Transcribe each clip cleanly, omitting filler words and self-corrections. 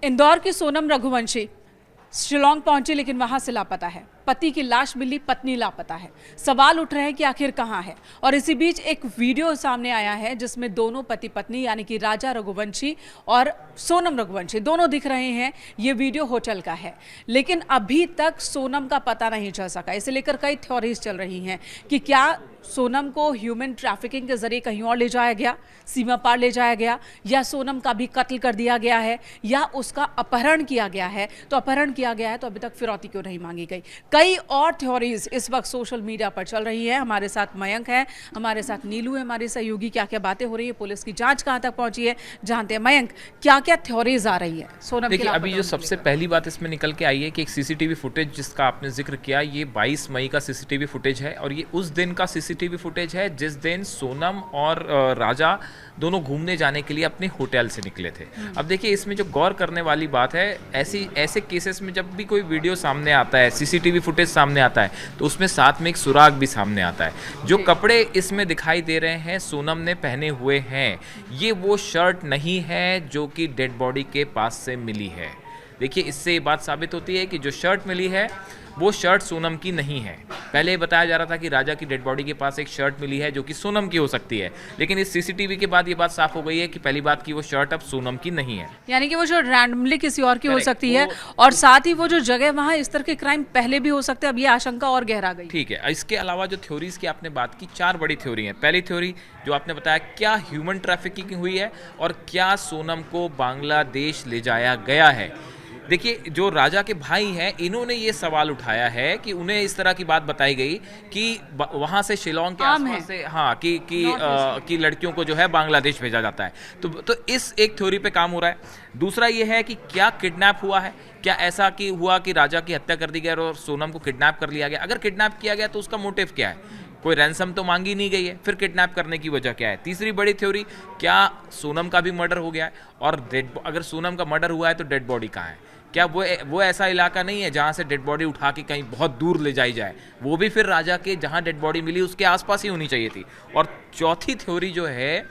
इंदौर की सोनम रघुवंशी शिलोंग पहुंची लेकिन वहां से लापता है। पति की लाश मिली, पत्नी लापता है। सवाल उठ रहे हैं कि आखिर कहां है। और इसी बीच एक वीडियो सामने आया है जिसमें दोनों पति पत्नी यानी कि राजा रघुवंशी और सोनम रघुवंशी दोनों दिख रहे हैं। ये वीडियो होटल का है, लेकिन अभी तक सोनम का पता नहीं चल सका। इसे लेकर कई थ्योरीज चल रही हैं कि क्या सोनम को ह्यूमन ट्रैफिकिंग के जरिए कहीं और ले जाया गया, सीमा पार ले जाया गया, या सोनम का भी कत्ल कर दिया गया है, या उसका अपहरण किया गया है। तो अपहरण किया गया है तो अभी तक फिरौती क्यों नहीं मांगी गई। कई और थ्योरीज इस वक्त सोशल मीडिया पर चल रही है। हमारे साथ मयंक है, हमारे साथ नीलू है, हमारे सहयोगी। क्या क्या बातें हो रही है, पुलिस की जांच कहां तक पहुंची है, जानते हैं। मयंक, क्या क्या थ्योरीज आ रही है सोनम देखिए, अभी जो सबसे पहली बात इसमें निकल के आई है कि एक सीसीटीवी फुटेज जिसका आपने जिक्र किया, ये 22 मई का सीसीटीवी फुटेज है और ये उस दिन का सीसीटीवी फुटेज है जिस दिन सोनम और राजा दोनों घूमने जाने के लिए अपने होटल से निकले थे। अब देखिए, इसमें जो गौर करने वाली बात है, ऐसे केसेस में जब भी कोई वीडियो सामने आता है, सीसीटीवी फुटेज सामने आता है, तो उसमें साथ में एक सुराग भी सामने आता है। जो कपड़े इसमें दिखाई दे रहे हैं सोनम ने पहने हुए हैं, ये वो शर्ट नहीं है जो कि डेड बॉडी के पास से मिली है। देखिए, इससे ये बात साबित होती है कि जो शर्ट मिली है वो शर्ट सोनम की नहीं है। पहले ये बताया जा रहा था कि राजा की डेड बॉडी के पास एक शर्ट मिली है जो कि सोनम की हो सकती है, लेकिन इस सीसीटीवी के बाद ये बात साफ हो गई है कि पहली बात की वो शर्ट अब सोनम की नहीं है, यानी कि वो जो रैंडमली किसी और की हो सकती है। और साथ ही वो जो जगह, वहां इस तरह के क्राइम पहले भी हो सकते हैं। अब ये आशंका और गहरा गई। ठीक है, इसके अलावा जो थ्योरीज की आपने बात की, 4 बड़ी थ्योरी हैं। पहली थ्योरी जो आपने बताया, क्या ह्यूमन ट्रैफिकिंग हुई है और क्या सोनम को बांग्लादेश ले जाया गया है। देखिए, जो राजा के भाई हैं, इन्होंने ये सवाल उठाया है कि उन्हें इस तरह की बात बताई गई कि वहां से शिलोंग के आसपास से कि लड़कियों को जो है बांग्लादेश भेजा जाता है। तो इस एक थ्योरी पे काम हो रहा है। दूसरा ये है कि क्या किडनैप हुआ है, क्या ऐसा कि हुआ कि राजा की हत्या कर दी गई और सोनम को किडनैप कर लिया गया। अगर किडनैप किया गया तो उसका मोटिव क्या है, कोई रैंसम तो मांगी नहीं गई है, फिर किडनैप करने की वजह क्या है। तीसरी बड़ी थ्योरी, क्या सोनम का भी मर्डर हो गया है, और अगर सोनम का मर्डर हुआ है तो डेड बॉडी कहाँ है। क्या वो ऐसा इलाका नहीं है जहां से डेड बॉडी उठा के कहीं बहुत दूर ले जाई जाए, वो भी फिर राजा के जहां डेड बॉडी मिली उसके आसपास ही होनी चाहिए थी। और चौथी थ्योरी जो है,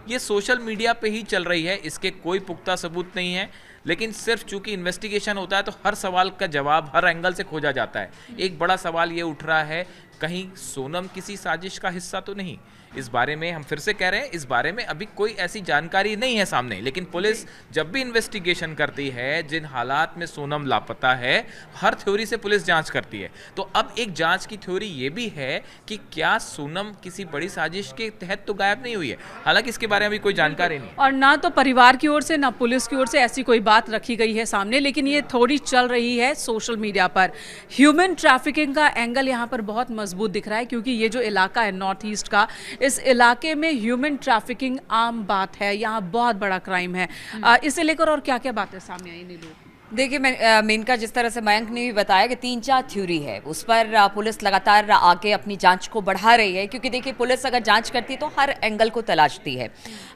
ये सोशल मीडिया पे ही चल रही है, इसके कोई पुख्ता सबूत नहीं है, लेकिन सिर्फ चूंकि इन्वेस्टिगेशन होता है तो हर सवाल का जवाब हर एंगल से खोजा जाता है। एक बड़ा सवाल ये उठ रहा है, कहीं सोनम किसी साजिश का हिस्सा तो नहीं। इस बारे में हम फिर से कह रहे हैं, इस बारे में अभी कोई ऐसी जानकारी नहीं है सामने, लेकिन पुलिस जब भी इन्वेस्टिगेशन करती है, जिन हालात में सोनम लापता है, हर थ्योरी से पुलिस जांच करती है। तो अब एक जांच की थ्योरी ये भी है कि क्या सोनम किसी बड़ी साजिश के तहत तो गायब नहीं हुई है। हालांकि इसके बारे में अभी कोई जानकारी नहीं, और ना तो परिवार की ओर से ना पुलिस की ओर से ऐसी कोई बात रखी गई है सामने, लेकिन ये थ्योरी चल रही है सोशल मीडिया पर। ह्यूमन ट्रैफिकिंग का एंगल यहाँ पर बहुत मजबूत दिख रहा है, क्योंकि ये जो इलाका है नॉर्थ ईस्ट का, इस इलाके में ह्यूमन ट्रैफिकिंग आम बात है। यहाँ बहुत बड़ा क्राइम है। इसे लेकर और क्या क्या बातें सामने आई नीलू? देखिए, मेनका जिस तरह से मयंक ने भी बताया कि 3-4 थ्योरी है, उस पर पुलिस लगातार आगे अपनी जांच को बढ़ा रही है। क्योंकि देखिए, पुलिस अगर जांच करती है तो हर एंगल को तलाशती है।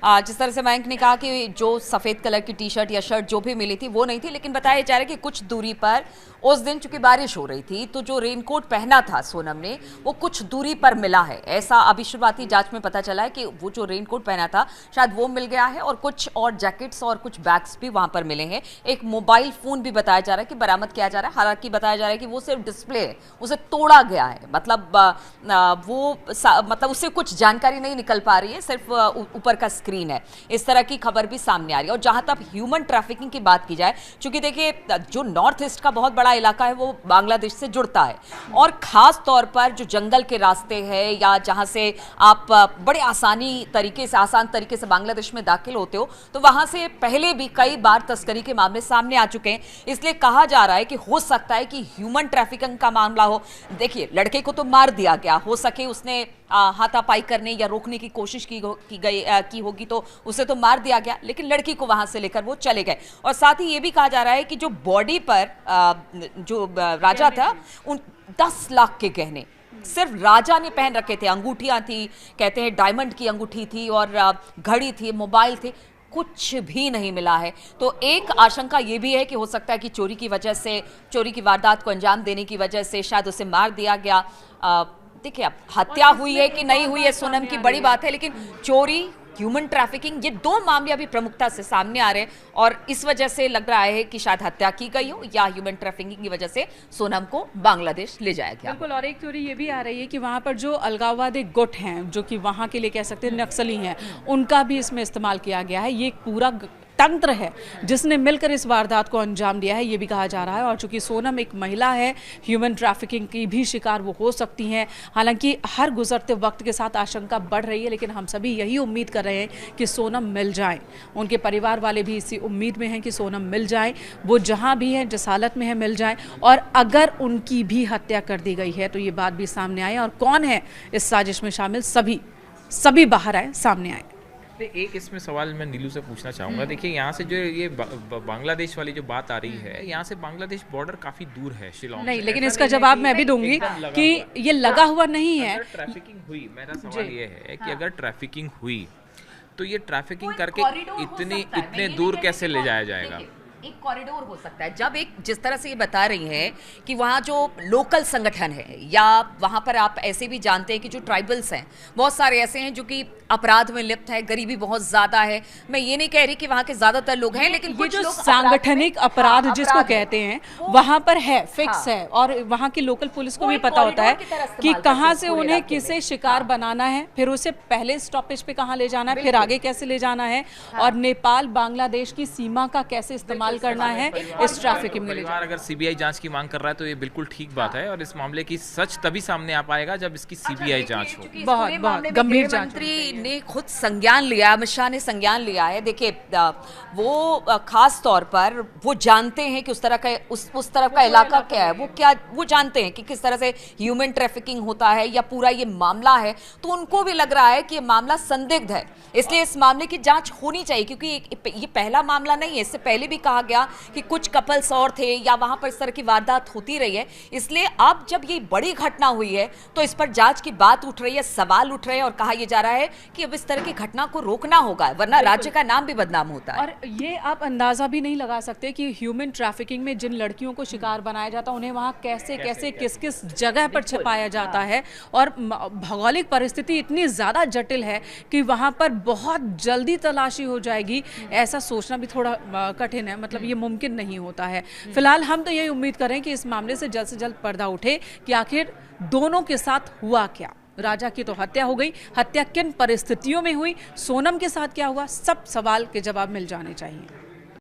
जिस तरह से मयंक ने कहा कि जो सफ़ेद कलर की टी शर्ट या शर्ट जो भी मिली थी वो नहीं थी, लेकिन बताया जा रहा है कि कुछ दूरी पर उस दिन चूंकि बारिश हो रही थी तो जो रेनकोट पहना था सोनम ने, वो कुछ दूरी पर मिला है। ऐसा अभी शुरुआती जांच में पता चला है कि वो जो रेनकोट पहना था शायद वो मिल गया है, और कुछ और जैकेट्स और कुछ बैग्स भी वहां पर मिले हैं। एक मोबाइल फोन भी बताया जा रहा है कि बरामद किया जा रहा है। हालांकि बताया जा रहा है कि वो सिर्फ डिस्प्ले है, उसे तोड़ा गया है। मतलब उससे कुछ जानकारी नहीं निकल पा रही है, सिर्फ ऊपर का स्क्रीन है। इस तरह की खबर भी सामने आ रही है। और जहां तक ह्यूमन ट्रैफिकिंग की बात की जाए, चूंकि देखिए, जो नॉर्थ ईस्ट का बहुत बड़ा इलाका है वो बांग्लादेश से जुड़ता है, और खास तौर पर जो जंगल के रास्ते हैं या जहां से आप बड़े आसान तरीके से बांग्लादेश में दाखिल होते हो, तो वहां से पहले भी कई बार तस्करी के मामले सामने आ चुके हैं। इसलिए कहा जा रहा है कि हो सकता है कि ह्यूमन ट्रैफिकिंग का मामला हो। देखिए, लड़के को तो मार दिया गया, हो सके उसने हाथापाई करने या रोकने की कोशिश की होगी तो उसे तो मार दिया गया, लेकिन लड़की को वहां से लेकर वो चले गए। और साथ ही ये भी कहा जा रहा है कि जो बॉडी पर जो राजा था, उन 10 लाख के गहने सिर्फ राजा ने पहन रखे थे। अंगूठियां थी, कहते हैं डायमंड की अंगूठी थी, और घड़ी थी, मोबाइल थे, कुछ भी नहीं मिला है। तो एक आशंका ये भी है कि हो सकता है कि चोरी की वारदात को अंजाम देने की वजह से शायद उसे मार दिया गया। देखिए, अब हत्या हुई है कि नहीं हुई है सोनम की बड़ी बात है, लेकिन चोरी ह्यूमन ट्रैफिकिंग, ये दो मामले अभी प्रमुखता से सामने आ रहे हैं और इस वजह से लग रहा है कि शायद हत्या की गई हो या ह्यूमन ट्रैफिकिंग की वजह से सोनम को बांग्लादेश ले जाया गया। बिल्कुल, और एक थ्योरी ये भी आ रही है कि वहाँ पर जो अलगाववादी गुट हैं, जो कि वहाँ के लिए कह सकते हैं नक्सली हैं, उनका भी इसमें इस्तेमाल किया गया है। ये एक पूरा तंत्र है जिसने मिलकर इस वारदात को अंजाम दिया है, ये भी कहा जा रहा है। और चूंकि सोनम एक महिला है, ह्यूमन ट्रैफिकिंग की भी शिकार वो हो सकती हैं। हालांकि हर गुजरते वक्त के साथ आशंका बढ़ रही है, लेकिन हम सभी यही उम्मीद कर रहे हैं कि सोनम मिल जाए। उनके परिवार वाले भी इसी उम्मीद में हैं कि सोनम मिल जाए, वो जहां भी है, जिस हालत में है, मिल जाए। और अगर उनकी भी हत्या कर दी गई है तो ये बात भी सामने आए, और कौन है इस साजिश में शामिल, सभी बाहर आए, सामने आए। एक इसमें सवाल मैं नीलू से पूछना चाहूँगा। देखिए, यहाँ से जो ये बांग्लादेश वाली जो बात आ रही है, यहाँ से बांग्लादेश बॉर्डर काफ़ी दूर है शिलोंग नहीं, से। लेकिन इसका जवाब मैं भी दूंगी कि ये लगा हुआ नहीं है। अगर ट्रैफिकिंग हुई, मेरा सवाल ये है कि अगर ट्रैफिकिंग हुई तो ये ट्रैफिकिंग करके इतने दूर कैसे ले जाया जाएगा? एक कॉरिडोर हो सकता है। जब एक जिस तरह से ये बता रही हैं कि वहाँ जो लोकल संगठन है या वहाँ पर आप ऐसे भी जानते हैं कि जो ट्राइबल्स हैं, बहुत सारे ऐसे हैं जो कि अपराध में लिप्त है, गरीबी बहुत ज्यादा है। मैं ये नहीं कह रही कि वहाँ के ज्यादातर लोग हैं, लेकिन ये जो सांगठनिक अपराध जिसको कहते हैं वहाँ पर है, फिक्स है। और वहाँ की लोकल पुलिस को भी पता होता है कि कहाँ से उन्हें किसे शिकार बनाना है, फिर उसे पहले स्टॉपेज पे कहाँ ले जाना है, फिर आगे कैसे ले जाना है, और नेपाल बांग्लादेश की सीमा का कैसे इस्तेमाल करना है इस ट्रैफिकिंग में। परिवार अगर सीबीआई जांच की मांग कर रहा है तो ये बिल्कुल ठीक बात है, और इस मामले की सच तभी सामने आ पाएगा जब इसकी सीबीआई जांच हो। बहुत गंभीर जांच। मंत्री ने खुद संज्ञान लिया, अमित शाह ने संज्ञान लिया है। देखिए, वो खास तौर पर वो जानते हैं कि उस तरफ का इलाका क्या है, वो जानते हैं कि किस तरह से ह्यूमन ट्रैफिकिंग होता है या पूरा ये मामला है। तो उनको भी लग रहा है कि ये मामला संदिग्ध है, इसलिए इस मामले की जांच होनी चाहिए, क्योंकि ये पहला मामला नहीं है। इससे पहले भी कहा गया कि कुछ कपल्स और थे या वहां पर इस तरह की वारदात होती रही है। इसलिए अब जब ये बड़ी घटना हुई है तो इस पर जांच की बात उठ रही है, सवाल उठ रहे हैं, और कहा यह जा रहा है कि अब इस तरह की घटना को रोकना होगा, वरना राज्य का नाम भी बदनाम होता है। और ये आप अंदाजा भी नहीं लगा सकते कि ह्यूमन ट्रैफिकिंग में जिन लड़कियों को शिकार बनाया जाता है, उन्हें वहां कैसे किस किस जगह पर छिपाया जाता है। और भौगोलिक परिस्थिति इतनी ज्यादा जटिल है कि वहां पर बहुत जल्दी तलाशी हो जाएगी, ऐसा सोचना भी थोड़ा कठिन है। मतलब ये मुमकिन नहीं होता है। फिलहाल हम तो यही उम्मीद कर रहे हैं कि इस मामले से जल्द पर्दा उठे कि आखिर दोनों के साथ हुआ क्या। राजा की तो हत्या हो गई, हत्या किन परिस्थितियों में हुई, सोनम के साथ क्या हुआ, सब सवाल के जवाब मिल जाने चाहिए।